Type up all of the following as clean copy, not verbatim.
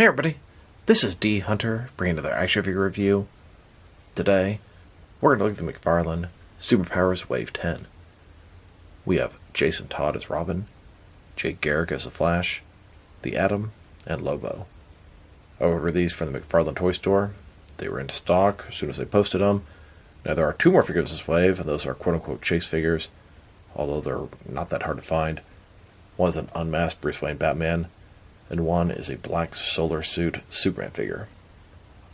Hey everybody, this is D Hunter bringing another action figure review. Today, we're going to look at the McFarlane Super Powers Wave 10. We have Jason Todd as Robin, Garrick as the Flash, the Atom, and Lobo. I ordered these from the McFarlane toy store. They were in stock as soon as they posted them. Now there are two more figures this wave, and those are quote-unquote chase figures, although they're not that hard to find. One is an unmasked Bruce Wayne Batman, and one is a black solar suit Superman figure.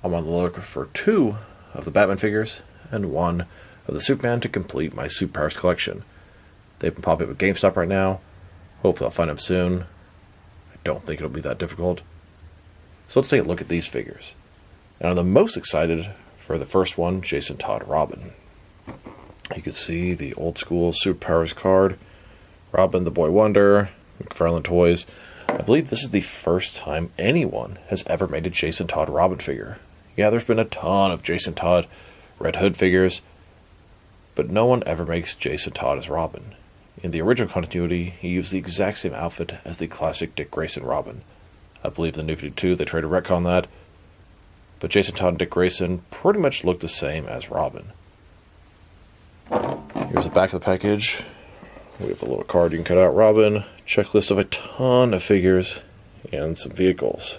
I'm on the look for two of the Batman figures and one of the Superman to complete my Super Powers collection. They've been popping up at GameStop right now. Hopefully I'll find them soon. I don't think it'll be that difficult. So let's take a look at these figures. And I'm the most excited for the first one, Jason Todd Robin. You can see the old school Super Powers card, Robin the Boy Wonder, McFarlane Toys. I believe this is the first time anyone has ever made a Jason Todd Robin figure. Yeah, there's been a ton of Jason Todd Red Hood figures, but no one ever makes Jason Todd as Robin. In the original continuity, he used the exact same outfit as the classic Dick Grayson Robin. I believe the New 52 they tried to retcon that, but Jason Todd and Dick Grayson pretty much look the same as Robin. Here's the back of the package. We have a little card you can cut out Robin, checklist of a ton of figures, and some vehicles.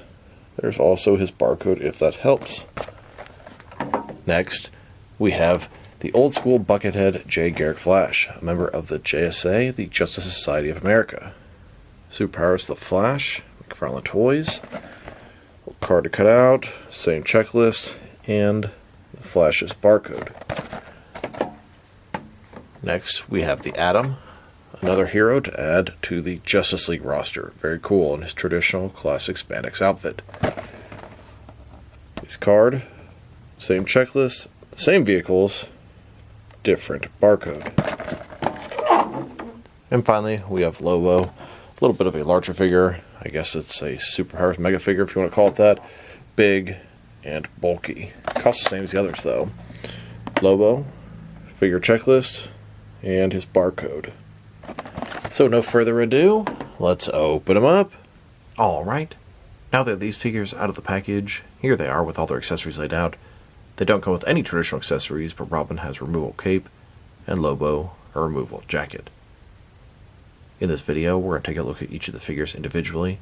There's also his barcode if that helps. Next, we have the old school Buckethead Garrick The Flash, a member of the JSA, the Justice Society of America. Super Powers The Flash, McFarlane Toys. Card to cut out, same checklist, and the Flash's barcode. Next, we have the Atom, another hero to add to the Justice League roster. Very cool in his traditional classic spandex outfit. His card, same checklist, same vehicles, different barcode. And finally, we have Lobo, a little bit of a larger figure. I guess it's a Super Powers mega figure if you want to call it that. Big and bulky. Costs the same as the others though. Lobo, figure checklist, and his barcode. So no further ado, let's open them up. Alright, now that these figures out of the package, here they are with all their accessories laid out. They don't come with any traditional accessories, but Robin has a removable cape, and Lobo a removable jacket. In this video, we're going to take a look at each of the figures individually.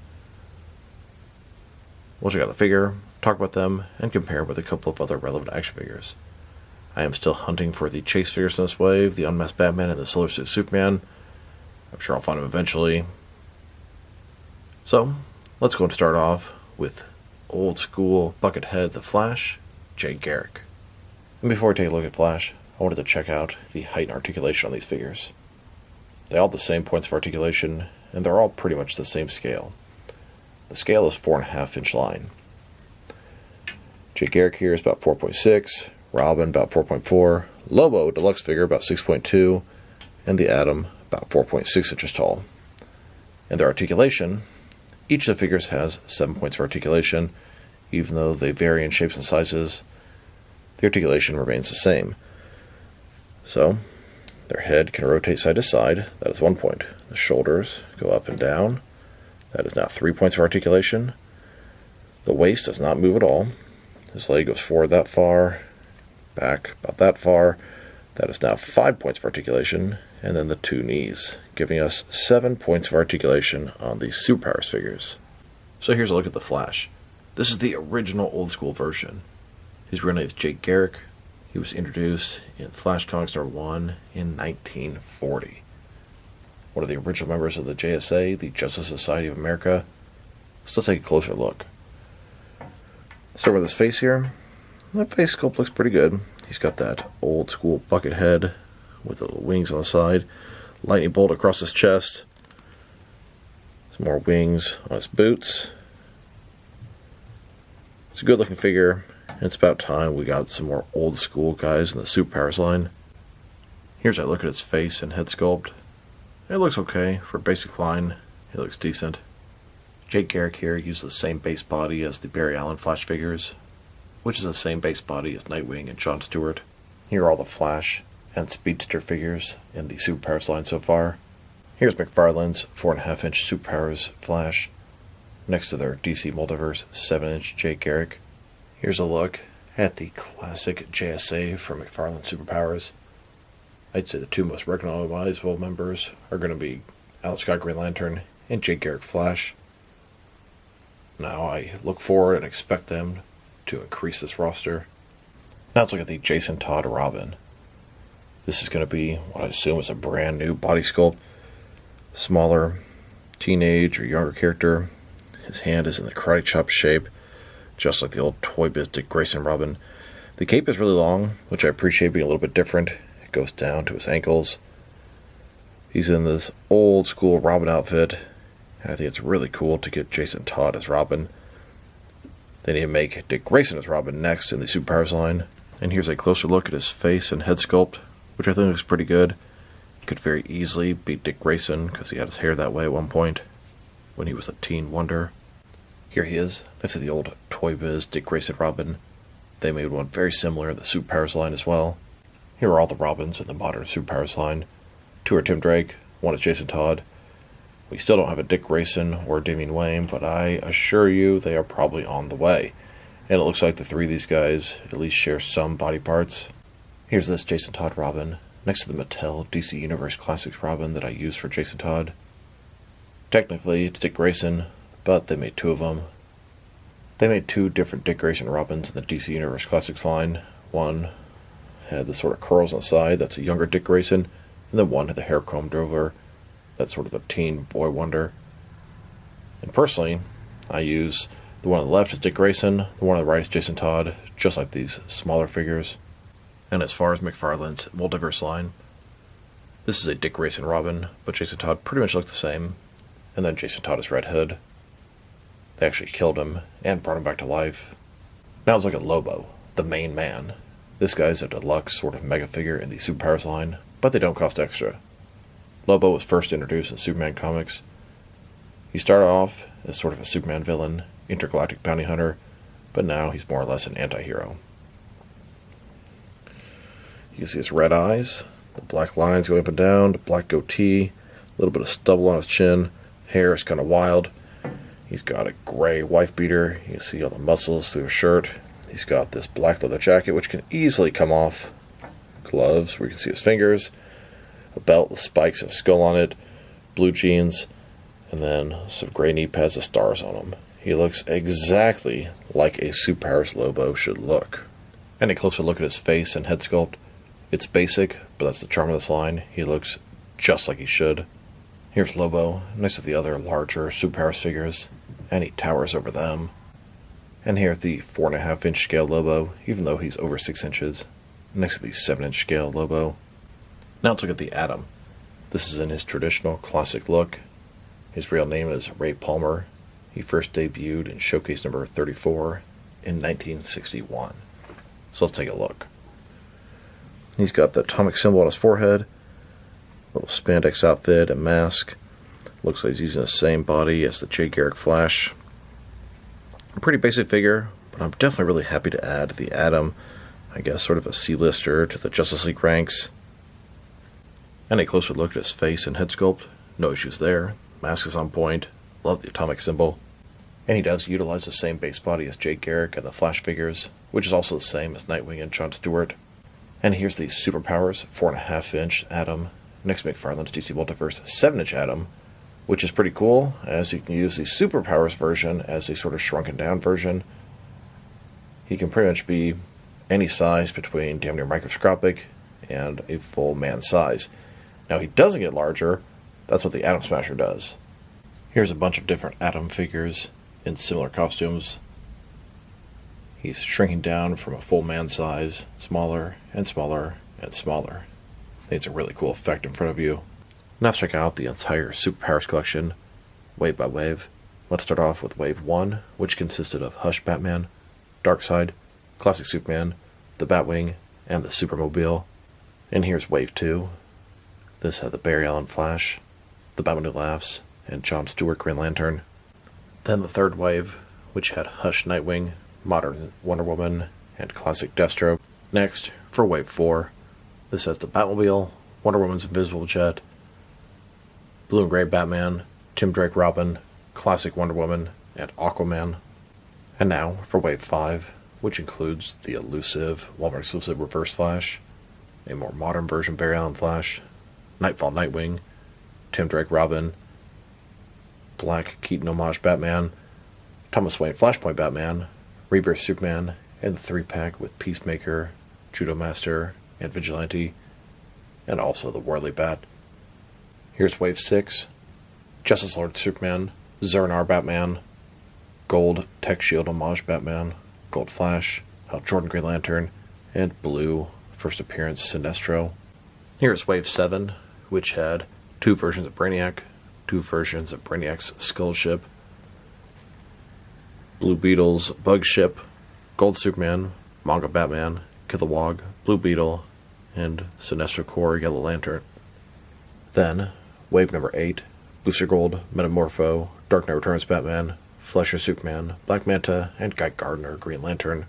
We'll check out the figure, talk about them, and compare with a couple of other relevant action figures. I am still hunting for the chase figures in this wave, the unmasked Batman and the solar suit Superman. I'm sure I'll find them eventually. So, let's go and start off with old school Buckethead the Flash, Garrick. And before we take a look at Flash, I wanted to check out the height and articulation on these figures. They all have the same points of articulation, and they're all pretty much the same scale. The scale is 4.5 inch line. Garrick here is about 4.6, Robin about 4.4, Lobo, deluxe figure, about 6.2, and the Atom about 4.6 inches tall. And their articulation, each of the figures has 7 points of articulation. Even though they vary in shapes and sizes, the articulation remains the same. So, their head can rotate side to side, that is 1 point. The shoulders go up and down, that is now 3 points of articulation. The waist does not move at all. His leg goes forward that far, back about that far, that is now 5 points of articulation. And then the two knees, giving us 7 points of articulation on these Super Powers figures. So here's a look at the Flash. This is the original old school version. His real name is Garrick. He was introduced in Flash Comics #1 in 1940. One of the original members of the JSA, the Justice Society of America. Let's take a closer look. Start with his face here. That face sculpt looks pretty good. He's got that old school bucket head with the little wings on the side, lightning bolt across his chest, some more wings on his boots. It's a good looking figure, and it's about time we got some more old school guys in the Super Powers line. Here's a look at his face and head sculpt. It looks okay for a basic line. It looks decent. Garrick here uses the same base body as the Barry Allen Flash figures, which is the same base body as Nightwing and John Stewart. Here are all the Flash and Speedster figures in the Super Powers line so far. Here's McFarlane's 4.5 inch Super Powers Flash. next to their DC Multiverse 7-inch J. Garrick. Here's a look at the classic JSA from McFarlane Super Powers. I'd say the two most recognizable members are going to be Alex Scott Green Lantern and J. Garrick Flash. Now I look forward and expect them to increase this roster. Now let's look at the Jason Todd Robin. This is going to be what I assume is a brand new body sculpt. Smaller, teenage or younger character. His hand is in the karate chop shape, just like the old Toy Biz Dick Grayson Robin. The cape is really long, which I appreciate being a little bit different. It goes down to his ankles. He's in this old school Robin outfit, and I think it's really cool to get Jason Todd as Robin. They need to make Dick Grayson as Robin next in the Super Powers line. And here's a closer look at his face and head sculpt, which I think looks pretty good. He could very easily beat Dick Grayson because he had his hair that way at one point when he was a teen wonder. Here he is, next to the old Toy Biz Dick Grayson Robin. They made one very similar in the Super Powers line as well. Here are all the Robins in the modern Super Powers line. Two are Tim Drake, one is Jason Todd. We still don't have a Dick Grayson or Damian Wayne, but I assure you they are probably on the way. And it looks like the three of these guys at least share some body parts. Here's this Jason Todd Robin, next to the Mattel DC Universe Classics Robin that I used for Jason Todd. Technically, it's Dick Grayson, but they made two of them. They made two different Dick Grayson Robins in the DC Universe Classics line. One had the sort of curls on the side, that's a younger Dick Grayson, and then one had the hair combed over, that's sort of the teen boy wonder. And personally, I use the one on the left is Dick Grayson, the one on the right is Jason Todd, just like these smaller figures. And as far as McFarlane's Multiverse line, this is a Dick Grayson Robin, but Jason Todd pretty much look the same. And then Jason Todd is Red Hood. They actually killed him and brought him back to life. Now let's look at Lobo, the main man. This guy's a deluxe sort of mega figure in the Super Powers line, but they don't cost extra. Lobo was first introduced in Superman comics. He started off as sort of a Superman villain, intergalactic bounty hunter, but now he's more or less an anti-hero. You can see his red eyes, the black lines going up and down, the black goatee, a little bit of stubble on his chin, hair is kind of wild. He's got a gray wife beater, you can see all the muscles through his shirt. He's got this black leather jacket which can easily come off, gloves where you can see his fingers, a belt with spikes and a skull on it, blue jeans, and then some gray knee pads with stars on them. He looks exactly like a Super Powers Lobo should look. And a closer look at his face and head sculpt. It's basic, but that's the charm of this line. He looks just like he should. Here's Lobo, next to the other larger Super Powers figures, and he towers over them. And here's the 4.5-inch scale Lobo, even though he's over 6 inches, next to the 7-inch scale Lobo. Now let's look at the Atom. This is in his traditional classic look. His real name is Ray Palmer. He first debuted in Showcase number 34 in 1961. So let's take a look. He's got the atomic symbol on his forehead, little spandex outfit and mask. Looks like he's using the same body as the J. Garrick Flash. A pretty basic figure, but I'm definitely really happy to add the Atom, I guess sort of a C-lister to the Justice League ranks. And a closer look at his face and head sculpt. No issues there. Mask is on point. Love the atomic symbol. And he does utilize the same base body as J. Garrick and the Flash figures, which is also the same as Nightwing and John Stewart. And here's the Super Powers 4.5-inch Atom, next to McFarlane's DC Multiverse 7-inch Atom, which is pretty cool, as you can use the Super Powers version as a sort of shrunken down version. He can pretty much be any size between damn near microscopic and a full man size. Now he doesn't get larger, that's what the Atom Smasher does. Here's a bunch of different Atom figures in similar costumes. He's shrinking down from a full man size, smaller and smaller and smaller. It's a really cool effect in front of you. Now let's check out the entire Super Powers collection, wave by wave. Let's start off with Wave 1, which consisted of Hush Batman, Darkseid, Classic Superman, the Batwing, and the Supermobile. And here's Wave 2. This had the Barry Allen Flash, the Batman Who Laughs, and John Stewart Green Lantern. Then the third wave, which had Hush Nightwing, Modern Wonder Woman, and Classic Deathstroke. Next, for Wave 4, this has the Batmobile, Wonder Woman's Invisible Jet, Blue and Gray Batman, Tim Drake Robin, Classic Wonder Woman, and Aquaman. And now for Wave 5, which includes the elusive Walmart exclusive Reverse Flash, a more modern version Barry Allen Flash, Nightfall Nightwing, Tim Drake Robin, Black Keaton Homage Batman, Thomas Wayne Flashpoint Batman, Rebirth Superman, and the 3-pack with Peacemaker, Judo Master, and Vigilante, and also the Whirly Bat. Here's Wave 6, Justice Lord Superman, Zernar Batman, Gold Tech Shield Homage Batman, Gold Flash, Hal Jordan Green Lantern, and Blue First Appearance Sinestro. Here's Wave 7, which had 2 versions of Brainiac, 2 versions of Brainiac's Skull Ship, Blue Beetle's Bug Ship, Gold Superman, Manga Batman, Kilowog, Blue Beetle, and Sinestro Corps Yellow Lantern. Then, Wave number 8, Booster Gold, Metamorpho, Dark Knight Returns Batman, Fleischer Superman, Black Manta, and Guy Gardner Green Lantern.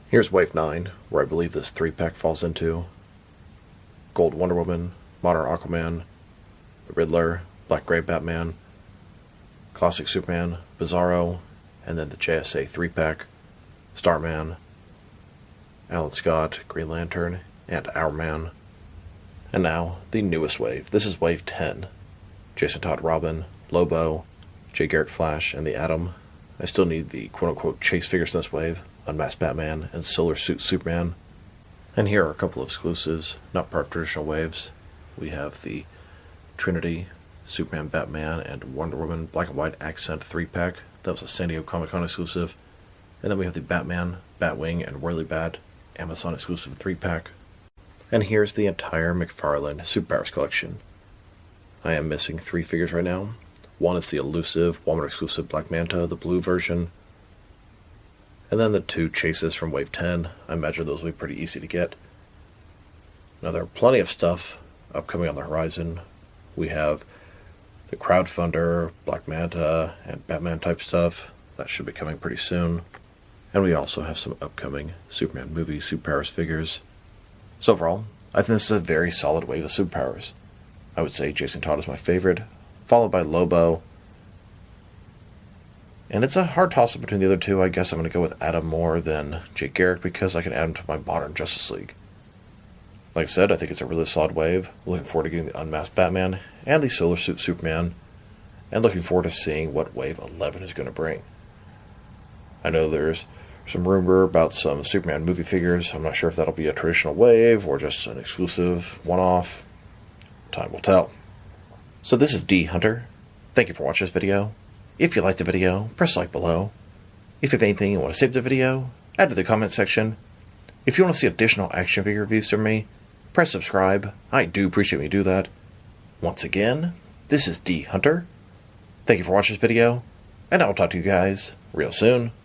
Here's Wave 9, where I believe this 3-pack falls into. Gold Wonder Woman, Modern Aquaman, the Riddler, Black Gray Batman, Classic Superman, Bizarro, and then the JSA 3-pack, Starman, Alan Scott, Green Lantern, and Hourman. And now, the newest wave. This is Wave 10. Jason Todd Robin, Lobo, Garrick The Flash, and the Atom. I still need the quote-unquote chase figures in this wave, Unmasked Batman and Solar Suit Superman. And here are a couple of exclusives, not part of traditional waves. We have the Trinity, Superman, Batman, and Wonder Woman Black and White Accent 3-pack. That was a San Diego Comic-Con exclusive. And then we have the Batman, Batwing, and Whirly Bat Amazon exclusive 3-pack. And here's the entire McFarlane Super Powers collection. I am missing 3 figures right now. One is the elusive Walmart exclusive Black Manta, the blue version. And then the 2 chases from Wave 10. I imagine those will be pretty easy to get. Now there are plenty of stuff upcoming on the horizon. We have the Crowdfunder, Black Manta, and Batman type stuff. That should be coming pretty soon. And we also have some upcoming Superman movie Super Powers figures. So overall, I think this is a very solid wave of Super Powers. I would say Jason Todd is my favorite, followed by Lobo. And it's a hard toss-up between the other 2. I guess I'm going to go with Adam more than Jake Garrick because I can add him to my modern Justice League. Like I said, I think it's a really solid wave. Looking forward to getting the Unmasked Batman and the Solar Suit Superman. And looking forward to seeing what Wave 11 is going to bring. I know there's some rumor about some Superman movie figures. I'm not sure if that'll be a traditional wave or just an exclusive one-off. Time will tell. So this is D Hunter. Thank you for watching this video. If you liked the video, press like below. If you have anything you want to save the video, add to the comment section. If you want to see additional action figure reviews from me, press subscribe. I do appreciate when you do that. Once again, this is D Hunter. Thank you for watching this video, and I'll talk to you guys real soon.